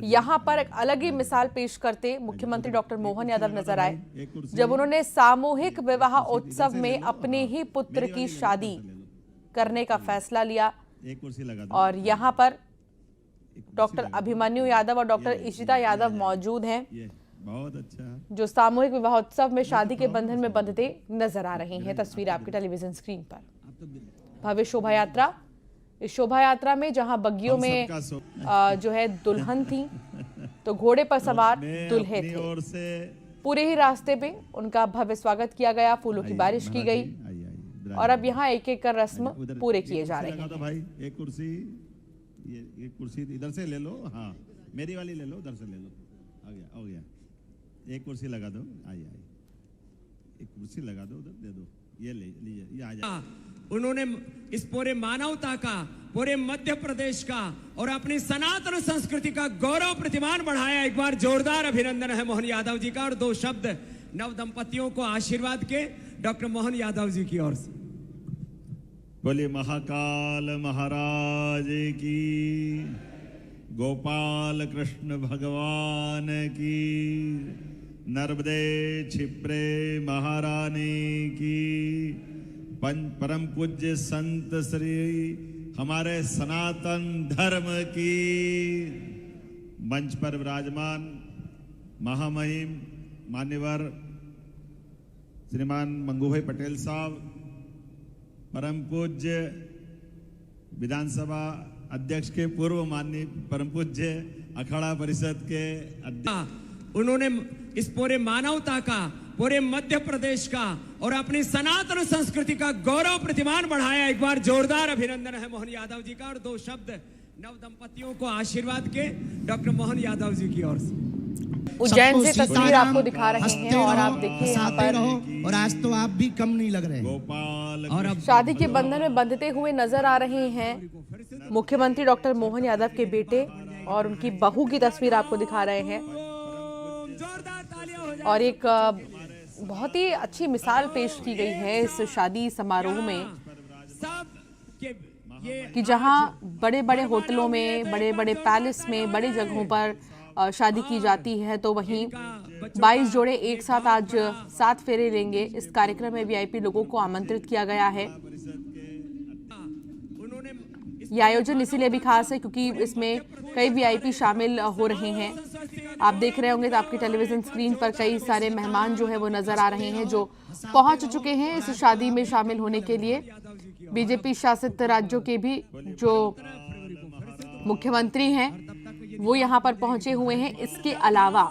यहाँ पर एक अलग ही मिसाल पेश करते मुख्यमंत्री डॉक्टर मोहन यादव नजर आए जब उन्होंने सामूहिक विवाह उत्सव में अपने ही पुत्र की शादी करने का फैसला लिया। और यहाँ पर डॉक्टर अभिमन्यु यादव और डॉक्टर इशिता यादव मौजूद हैं, बहुत अच्छा, जो सामूहिक विवाह उत्सव में शादी के बंधन में बंधते नजर आ रहे हैं। तस्वीर आपके टेलीविजन स्क्रीन पर। भव्य शोभा यात्रा, इस शोभा यात्रा में जहां बग्गियों में जो है दुल्हन थी तो घोड़े पर सवार दुल्हे थे। पूरे ही रास्ते पे उनका भव्य स्वागत किया गया, फूलों की बारिश की गई और अब यहाँ एक एक कर रस्म पूरे किए जा रहे हैं। भाई एक कुर्सी, ये एक कुर्सी इधर से ले लो। हाँ, मेरी वाली ले लो, उधर से ले लो। आ गया, हो गया। एक कुर्सी लगा दो। आई एक कुर्सी लगा दो, उधर दे दो। ये ले लीजिए, ये आ जाए। उन्होंने इस पूरे मानवता का, पूरे मध्य प्रदेश का और अपनी सनातन संस्कृति का गौरव प्रतिमान बढ़ाया। एक बार जोरदार अभिनंदन है मोहन यादव जी का। और 2 शब्द नव दंपतियों को आशीर्वाद के डॉक्टर मोहन यादव जी की ओर से। बोलिए महाकाल महाराज की, गोपाल कृष्ण भगवान की, नर्मदे क्षिप्रे महारानी की, परम पूज्य संत श्री हमारे सनातन धर्म की। मंच पर विराजमान महामहिम मान्यवर श्रीमान मंगू भाई पटेल साहब, परम पूज्य विधानसभा अध्यक्ष के पूर्व माननीय परम पूज्य अखाड़ा परिषद के अध्यक्ष, उन्होंने इस पूरे मानवता का, पूरे मध्य प्रदेश का और अपनी सनातन संस्कृति का गौरव प्रतिमान बढ़ाया। एक बार जोरदार अभिनंदन है मोहन यादव जी का। और दो शब्द नव दंपतियों को आशीर्वाद के डॉक्टर मोहन यादव जी की ओर से। उज्जैन से सबको तस्वीर सीताराम, आपको दिखा रहे हंसते हैं और रहो, आप देखिए यहाँ हंसाते पर रहो, और आज तो आप भी कम नहीं लग रहे। गोपाल और अब शादी के बंधन में बंधते हुए नजर आ रहे हैं मुख्यमंत्री डॉक्टर मोहन यादव के बेटे और उनकी बहू की तस्वीर आपको दिखा रहे हैं। जोरदार तालियां हो जाए। और एक बहुत ही अच्छी मिसाल पेश की गई है इस शादी समारोह में सब के ये कि जहां बड़े बड़े होटलों में, बड़े बड़े पैलेस में, बड़ी जगहों पर शादी की जाती है, तो वहीं 22 जोड़े एक साथ आज 7 फेरे लेंगे। इस कार्यक्रम में वीआईपी लोगों को आमंत्रित किया गया है। ये आयोजन इसीलिए भी खास है क्योंकि इसमें कई वीआईपी शामिल हो रहे हैं। आप देख रहे होंगे तो आपकी टेलीविजन स्क्रीन पर कई सारे मेहमान जो है वो नजर आ रहे हैं जो पहुंच चुके हैं इस शादी में शामिल होने के लिए। बीजेपी शासित राज्यों के भी जो मुख्यमंत्री हैं वो यहाँ पर पहुंचे हुए हैं। इसके अलावा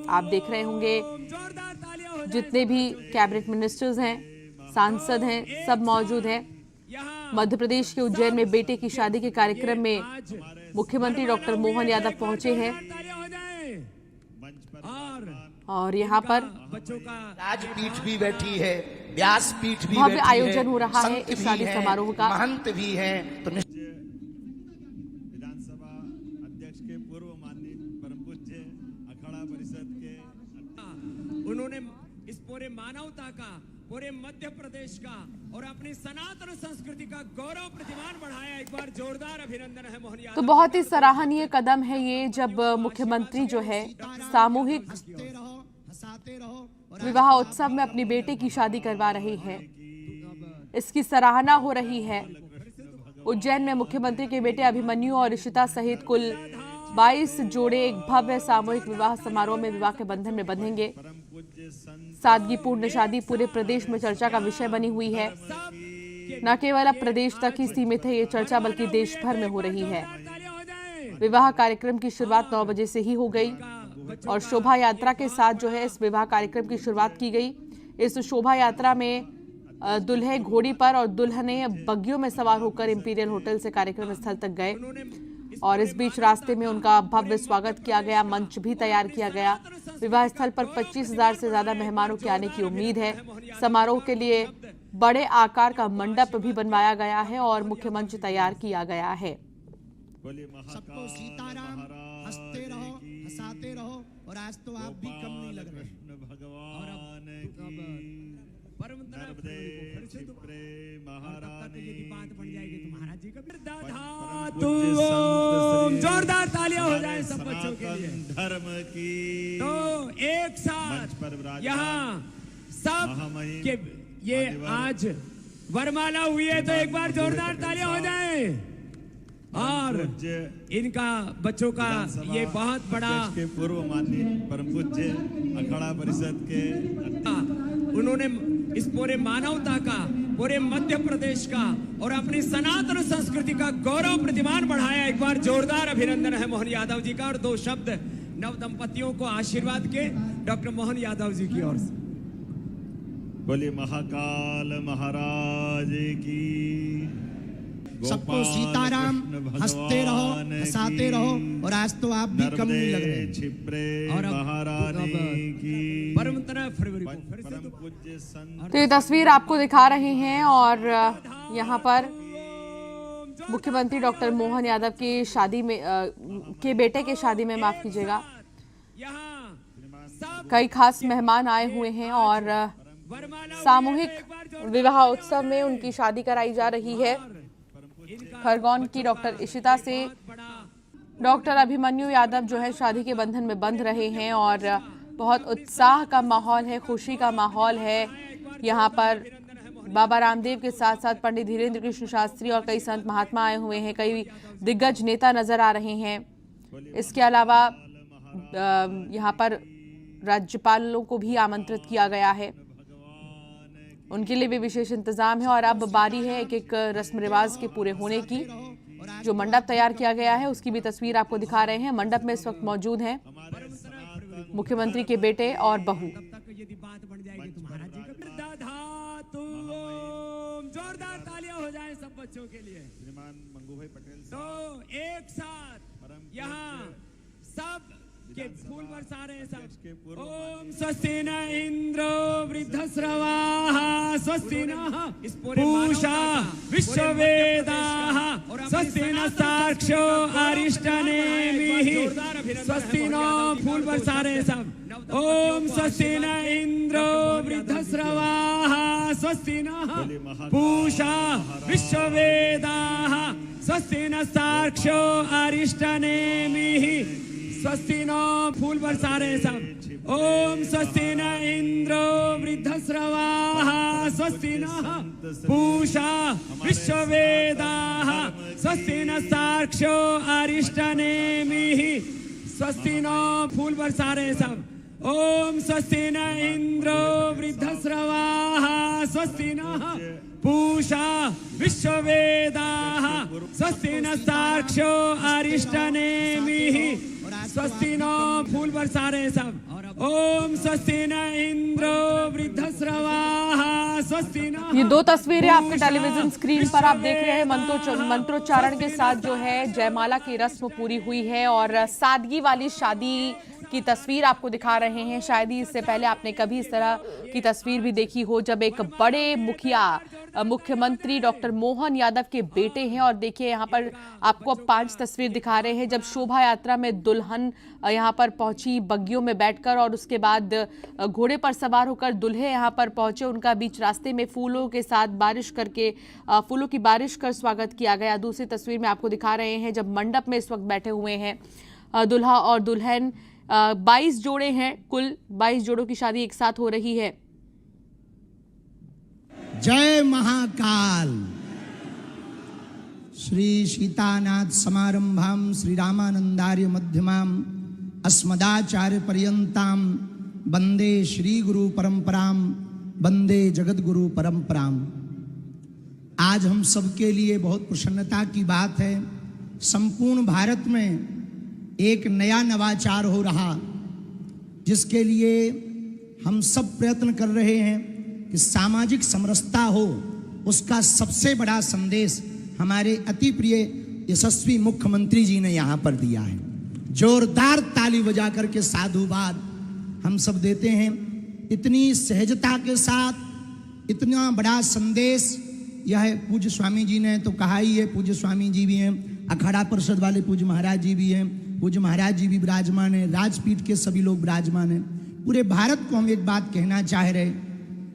आप देख रहे होंगे जितने भी कैबिनेट मिनिस्टर्स हैं, सांसद हैं, सब मौजूद हैं। मध्य प्रदेश के उज्जैन में बेटे की शादी के कार्यक्रम में मुख्यमंत्री डॉक्टर मोहन यादव पहुंचे हैं और यहाँ पर राजपीठ भी बैठी है, व्यासपीठ भी भव्य बैठी आयोजन हो रहा है संत इस भी शादी हैं, समारोह का। महंत भी हैं, तो विधानसभा अध्यक्ष के पूर्व माननीय परम पूज्य अखाड़ा परिषद के उन्होंने इस पूरे मानवता का, पूरे मध्य प्रदेश का और अपनी सनातन संस्कृति का गौरव प्रतिमान बढ़ाया। एक बार जोरदार अभिनंदन है मोहन यादव। तो बहुत ही सराहनीय कदम है ये जब मुख्यमंत्री जो है सामूहिक विवाह उत्सव में अपनी बेटे की शादी करवा रही है। इसकी सराहना हो रही है। उज्जैन में मुख्यमंत्री के बेटे अभिमन्यु और ऋषिता सहित कुल 22 जोड़े एक भव्य सामूहिक विवाह समारोह में विवाह के बंधन में बंधेंगे। सादगीपूर्ण शादी पूरे प्रदेश में चर्चा का विषय बनी हुई है। न केवल अब प्रदेश तक ही सीमित है ये चर्चा, बल्कि देश भर में हो रही है। विवाह कार्यक्रम की शुरुआत 9 बजे से ही हो गई और शोभा यात्रा के साथ जो है इस विवाह कार्यक्रम की शुरुआत की गई। इस शोभा यात्रा में दुल्हे घोड़ी पर और दुल्हने बग्गियों में सवार होकर इंपीरियल होटल से कार्यक्रम स्थल तक गए और इस बीच रास्ते में उनका भव्य स्वागत किया गया। मंच भी तैयार किया गया। विवाह स्थल पर 25,000 से ज्यादा मेहमानों के आने की उम्मीद है। समारोह के लिए बड़े आकार का मंडप भी बनवाया गया है और मुख्य मंच तैयार किया गया है। सबको सीताराम, हंसते रहो, हंसाते रहो, और आज तो आप भी कम नहीं लग रहे। जोरदार तालियां हो जाए सब बच्चों के लिए। धर्म की तो एक साथ यहाँ सब के ये आज वरमाला हुई है, तो एक बार जोरदार तालियां हो जाए। और इनका बच्चों का ये बहुत बड़ा के पूर्व माननीय परम पूज्य अखाड़ा परिषद के उन्होंने इस पूरे मानवता का, पूरे मध्य प्रदेश का और अपनी सनातन संस्कृति का गौरव प्रतिमान बढ़ाया। एक बार जोरदार अभिनंदन है मोहन यादव जी का। और दो शब्द नव दंपतियों को आशीर्वाद के डॉक्टर मोहन यादव जी की ओर से। बोलिए महाकाल महाराज की। सबको सीताराम, हंसते रहो, हंसाते रहो, और आज तो आप भी कम नहीं लग रहे। छिप्रे और अब महारानी की परम फरवरी को फिर से परम पूज्य संत तो ये तस्वीर आपको दिखा रहे हैं और यहाँ पर मुख्यमंत्री डॉक्टर मोहन यादव की शादी में के बेटे के शादी में, माफ कीजिएगा, कई खास मेहमान आए हुए हैं और सामूहिक विवाह उत्सव में उनकी शादी कराई जा रही है। खरगोन की डॉक्टर इशिता से डॉक्टर अभिमन्यु यादव जो है शादी के बंधन में बंध रहे हैं और बहुत उत्साह का माहौल है, खुशी का माहौल है। यहाँ पर बाबा रामदेव के साथ साथ पंडित धीरेन्द्र कृष्ण शास्त्री और कई संत महात्मा आए हुए हैं, कई दिग्गज नेता नजर आ रहे हैं। इसके अलावा यहाँ पर राज्यपालों को भी आमंत्रित किया गया है, उनके लिए भी विशेष इंतजाम है। और अब बारी है एक एक रस्म रिवाज के पूरे होने की। जो मंडप तैयार किया गया है उसकी भी तस्वीर आपको दिखा रहे हैं। मंडप में इस वक्त मौजूद हैं मुख्यमंत्री के बेटे और बहू। यदि बात बन जाएगी तो महाराज जी का धातु जोरदार तालियां हो जाएं सब बच्चों के लिए। श्रीमान मंगू भाई पटेल तो एक साथ यहाँ सब के फूल बरसा रहे हैं सब। ओम स्वस्ति न इंद्रो वृद्धश्रवाः स्वस्ति न पूषा विश्ववेदाः स्वस्ति न साक्षो अरिष्टनेमिः स्वस्ति न फूल बरसा रहे हैं सब। ओम स्वस्ति न इंद्रो वृद्धश्रवाः स्वस्ति न पूषा विश्ववेदाः स्वस्ति न साक्षो अरिष्टनेमिः स्वस्ति नो फूल बरसा रहे सब। ओम स्वस्ति न इंद्रो वृद्धश्रवाः स्वस्ति न पूषा विश्ववेदाः स्वस्ति न साक्षो अरिष्टनेमिः स्वस्ति नो फूल बरसा रहे सब। ओम स्वस्ति न इंद्रो वृद्धश्रवाः स्वस्ति न पूषा विश्ववेदाः स्वस्ति न साक्षो अरिष्टनेमिः स्वस्ति नो फूल बरसा रहे सब। ओम स्वस्ति न इंद्रो वृद्धश्रवाः स्वस्ति न। ये दो तस्वीरें आपके टेलीविजन स्क्रीन पर आप देख रहे हैं। मंत्रोच्चारण के साथ जो है जयमाला की रस्म पूरी हुई है और सादगी वाली शादी की तस्वीर आपको दिखा रहे हैं। शायद ही इससे पहले आपने कभी इस तरह की तस्वीर भी देखी हो जब एक बड़े मुखिया मुख्यमंत्री डॉक्टर मोहन यादव के बेटे हैं। और देखिए यहाँ पर आपको अब 5 तस्वीर दिखा रहे हैं जब शोभा यात्रा में दुल्हन यहाँ पर पहुंची बग्गियों में बैठकर और उसके बाद घोड़े पर सवार होकर दुल्हे यहाँ पर पहुंचे। उनका बीच रास्ते में फूलों के साथ बारिश करके फूलों की बारिश कर स्वागत किया गया। दूसरी तस्वीर में आपको दिखा रहे हैं जब मंडप में इस वक्त बैठे हुए हैं दुल्हा और दुल्हन। 22 जोड़े हैं, कुल 22 जोड़ों की शादी एक साथ हो रही है। जय महाकाल। श्री सीतानाथ समारंभाम श्री रामानंदार्य मध्यमाम अस्मदाचार्य पर्यंताम वंदे श्री गुरु परंपराम वंदे जगत गुरु परंपराम। आज हम सबके लिए बहुत प्रसन्नता की बात है। संपूर्ण भारत में एक नया नवाचार हो रहा जिसके लिए हम सब प्रयत्न कर रहे हैं कि सामाजिक समरसता हो। उसका सबसे बड़ा संदेश हमारे अति प्रिय यशस्वी मुख्यमंत्री जी ने यहाँ पर दिया है। जोरदार ताली बजा करके साधुवाद हम सब देते हैं। इतनी सहजता के साथ इतना बड़ा संदेश यह पूज्य स्वामी जी ने तो कहा ही है। पूज्य स्वामी जी भी हैं, अखाड़ा परिषद वाले पूज्य महाराज जी भी हैं, पूज्य महाराज जी भी विराजमान है, राजपीठ के सभी लोग विराजमान हैं। पूरे भारत को हम एक बात कहना चाह रहे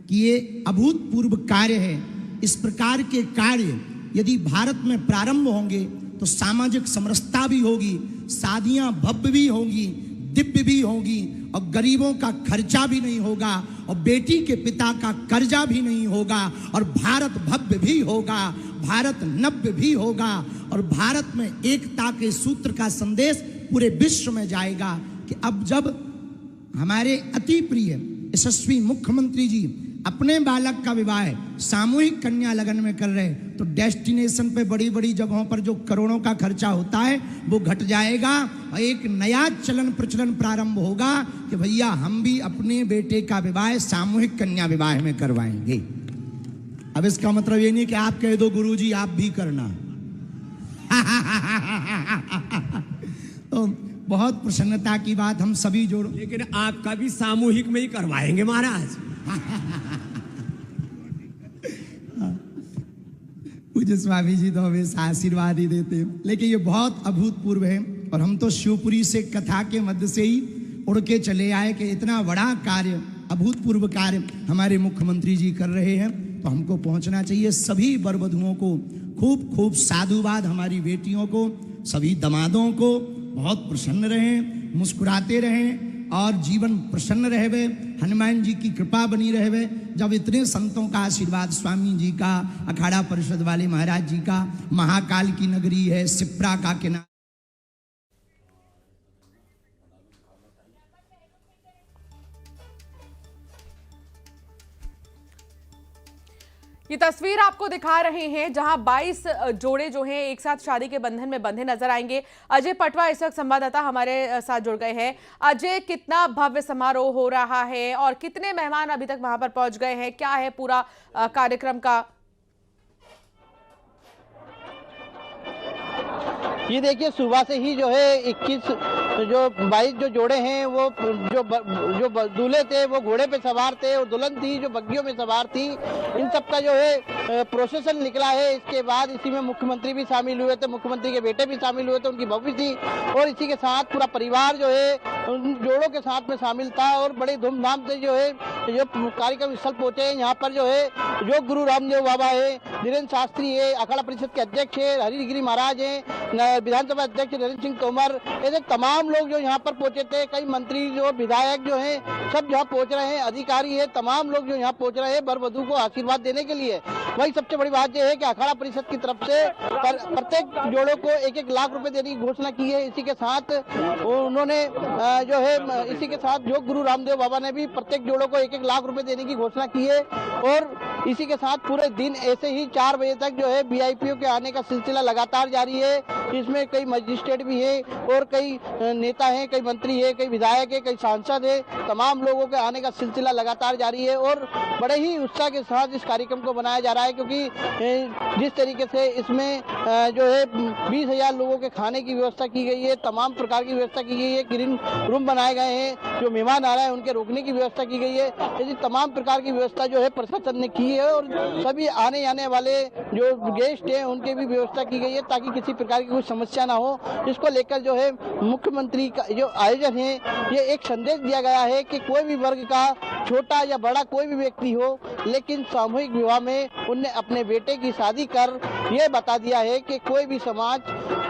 कि ये अभूतपूर्व कार्य है। इस प्रकार के कार्य यदि भारत में प्रारंभ होंगे तो सामाजिक समरसता भी होगी, शादियां भव्य भी होंगी, दिव्य भी होगी और गरीबों का खर्चा भी नहीं होगा और बेटी के पिता का कर्जा भी नहीं होगा और भारत भव्य भी होगा, भारत नव्य भी होगा और भारत में एकता के सूत्र का संदेश पूरे विश्व में जाएगा कि अब जब हमारे अति प्रिय यशस्वी मुख्यमंत्री जी अपने बालक का विवाह सामूहिक कन्या लगन में कर रहे तो डेस्टिनेशन पे बड़ी बड़ी जगहों पर जो करोड़ों का खर्चा होता है वो घट जाएगा और एक नया चलन प्रचलन प्रारंभ होगा कि भैया हम भी अपने बेटे का विवाह सामूहिक कन्या विवाह में करवाएंगे। अब इसका मतलब ये नहीं कि आप कह दो गुरुजी आप भी करना। तो बहुत प्रसन्नता की बात हम सभी जोड़, लेकिन आपका भी सामूहिक में ही करवाएंगे महाराज। पूज्य स्वामी जी तो हमें आशीर्वाद ही देते हैं, लेकिन ये बहुत अभूतपूर्व है और हम तो शिवपुरी से कथा के मध्य से ही उड़ के चले आए कि इतना बड़ा कार्य, अभूतपूर्व कार्य हमारे मुख्यमंत्री जी कर रहे हैं तो हमको पहुंचना चाहिए। सभी वर वधुओं को खूब खूब साधुवाद, हमारी बेटियों को, सभी दमादों को बहुत प्रसन्न रहें, मुस्कुराते रहें और जीवन प्रसन्न रहवे, हनुमान जी की कृपा बनी रहवे। जब इतने संतों का आशीर्वाद, स्वामी जी का, अखाड़ा परिषद वाले महाराज जी का, महाकाल की नगरी है, सिप्रा का किनारा, ये तस्वीर आपको दिखा रहे हैं जहां 22 जोड़े जो हैं एक साथ शादी के बंधन में बंधे नजर आएंगे। अजय पटवा इस वक्त संवाददाता हमारे साथ जुड़ गए हैं। अजय, कितना भव्य समारोह हो रहा है और कितने मेहमान अभी तक वहां पर पहुंच गए हैं, क्या है पूरा कार्यक्रम का? ये देखिए, सुबह से ही जो है 22 जो जोड़े हैं वो जो दूल्हे थे वो घोड़े पे सवार थे और दुल्हन थी जो बग्गियों में सवार थी, इन सब का जो है प्रोसेशन निकला है। इसके बाद इसी में मुख्यमंत्री भी शामिल हुए थे, मुख्यमंत्री के बेटे भी शामिल हुए थे, उनकी बहू भी थी और इसी के साथ पूरा परिवार जो है उन जोड़ों के साथ में शामिल था और बड़े धूमधाम से जो है जो कार्यक्रम स्थल पहुंचे हैं। यहाँ पर जो है जो गुरु रामदेव बाबा है, धीरेन्द्र शास्त्री है, अखाड़ा परिषद के अध्यक्ष है, हरिगिरी महाराज है, विधानसभा अध्यक्ष नरेंद्र सिंह तोमर, ऐसे तमाम लोग जो यहाँ पर पहुंचे थे। कई मंत्री जो विधायक जो हैं सब यहाँ पहुंच रहे हैं, अधिकारी है, तमाम लोग जो यहाँ पहुंच रहे हैं वर वधू को आशीर्वाद देने के लिए। वही सबसे बड़ी बात यह है कि अखाड़ा परिषद की तरफ से प्रत्येक जोड़ों को 1-1 लाख रुपए देने की घोषणा की है। इसी के साथ उन्होंने जो है इसी के साथ जो गुरु रामदेव बाबा ने भी प्रत्येक जोड़ों को 1-1 लाख रुपए देने की घोषणा की है और इसी के साथ पूरे दिन ऐसे ही 4 बजे तक जो है वीआईपीओ के आने का सिलसिला लगातार जारी है। इसमें कई मजिस्ट्रेट भी है और कई नेता हैं, कई मंत्री है, कई विधायक है, कई सांसद है, तमाम लोगों के आने का सिलसिला लगातार जारी है और बड़े ही उत्साह के साथ इस कार्यक्रम को बनाया जा रहा है। क्योंकि जिस तरीके से इसमें जो है 20,000 लोगों के खाने की व्यवस्था की गई है, तमाम प्रकार की व्यवस्था की गई है, ग्रीन रूम बनाए गए हैं, जो मेहमान आ रहे हैं उनके रोकने की व्यवस्था की गई है। ऐसी तमाम प्रकार की व्यवस्था जो है प्रशासन ने की है और सभी आने जाने वाले जो गेस्ट हैं उनके भी व्यवस्था की गई है ताकि किसी प्रकार की कोई समस्या ना हो। इसको लेकर जो है मुख्यमंत्री का जो आयोजन है ये एक संदेश दिया गया है कि कोई भी वर्ग का छोटा या बड़ा कोई भी व्यक्ति हो, लेकिन सामूहिक विवाह में उनने अपने बेटे की शादी कर ये बता दिया है कि कोई भी समाज,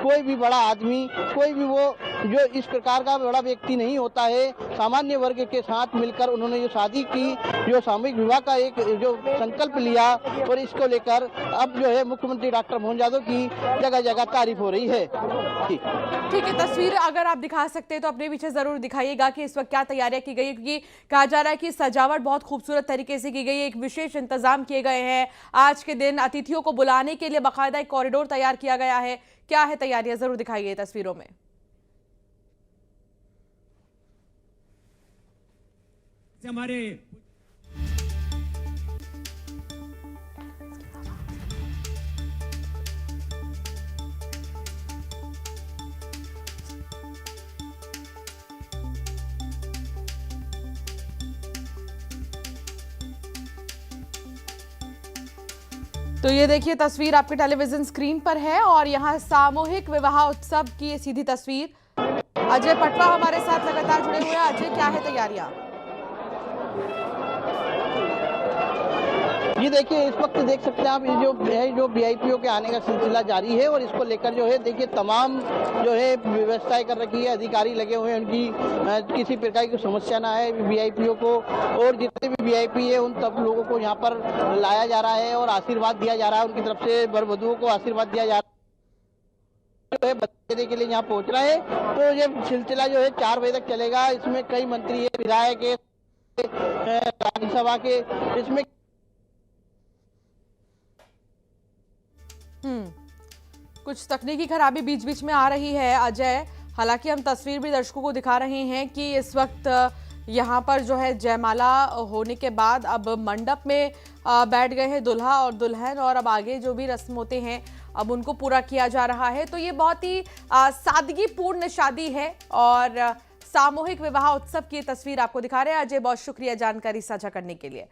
कोई भी बड़ा आदमी, कोई भी वो जो इस प्रकार का बड़ा व्यक्ति नहीं होता है। सामान्य वर्ग के साथ मिलकर उन्होंने जो शादी की, जो सामूहिक विवाह का एक जो संकल्प लिया और इसको लेकर अब जो है मुख्यमंत्री डॉक्टर मोहन यादव की जगह जगह तारीफ हो रही है। ठीक है, तस्वीर अगर आप दिखा सकते हैं तो अपने पीछे जरूर दिखाइएगा कि इस वक्त क्या तैयारियां की गई है, क्योंकि कहा जा रहा है कि सजावट बहुत खूबसूरत तरीके से की गई है, एक विशेष इंतजाम किए गए हैं। आज के दिन अतिथियों को बुलाने के लिए बाकायदा एक कॉरिडोर तैयार किया गया है। क्या है तैयारियां, जरूर दिखाइए तस्वीरों में। हमारे तो ये देखिए तस्वीर आपके टेलीविजन स्क्रीन पर है और यहाँ सामूहिक विवाह उत्सव की ये सीधी तस्वीर। अजय पटवा हमारे साथ लगातार जुड़े हुए हैं। अजय, क्या है तैयारियां? ये देखिए, इस वक्त देख सकते हैं आप ये जो वीआईपीओ के आने का सिलसिला जारी है और इसको लेकर जो है देखिए तमाम जो है व्यवस्थाएं कर रखी है, अधिकारी लगे हुए हैं, उनकी किसी प्रकार की समस्या ना है वीआईपीओ को। और जितने भी वीआईपी है उन सब लोगों को यहाँ पर लाया जा रहा है और आशीर्वाद दिया जा रहा है, उनकी तरफ से वर वधुओं को आशीर्वाद दिया जा रहा है, जो है देने के लिए यहाँ पहुँच रहे हैं। तो ये सिलसिला जो है 4 बजे तक चलेगा। इसमें कई मंत्री है, विधायक है, राज्यसभा के, इसमें कुछ तकनीकी खराबी बीच बीच में आ रही है अजय। हालांकि हम तस्वीर भी दर्शकों को दिखा रहे हैं कि इस वक्त यहाँ पर जो है जयमाला होने के बाद अब मंडप में बैठ गए हैं दुल्हा और दुल्हन और अब आगे जो भी रस्म होते हैं अब उनको पूरा किया जा रहा है। तो ये बहुत ही सादगीपूर्ण शादी है और सामूहिक विवाह उत्सव की तस्वीर आपको दिखा रहे हैं। अजय, बहुत शुक्रिया जानकारी साझा करने के लिए।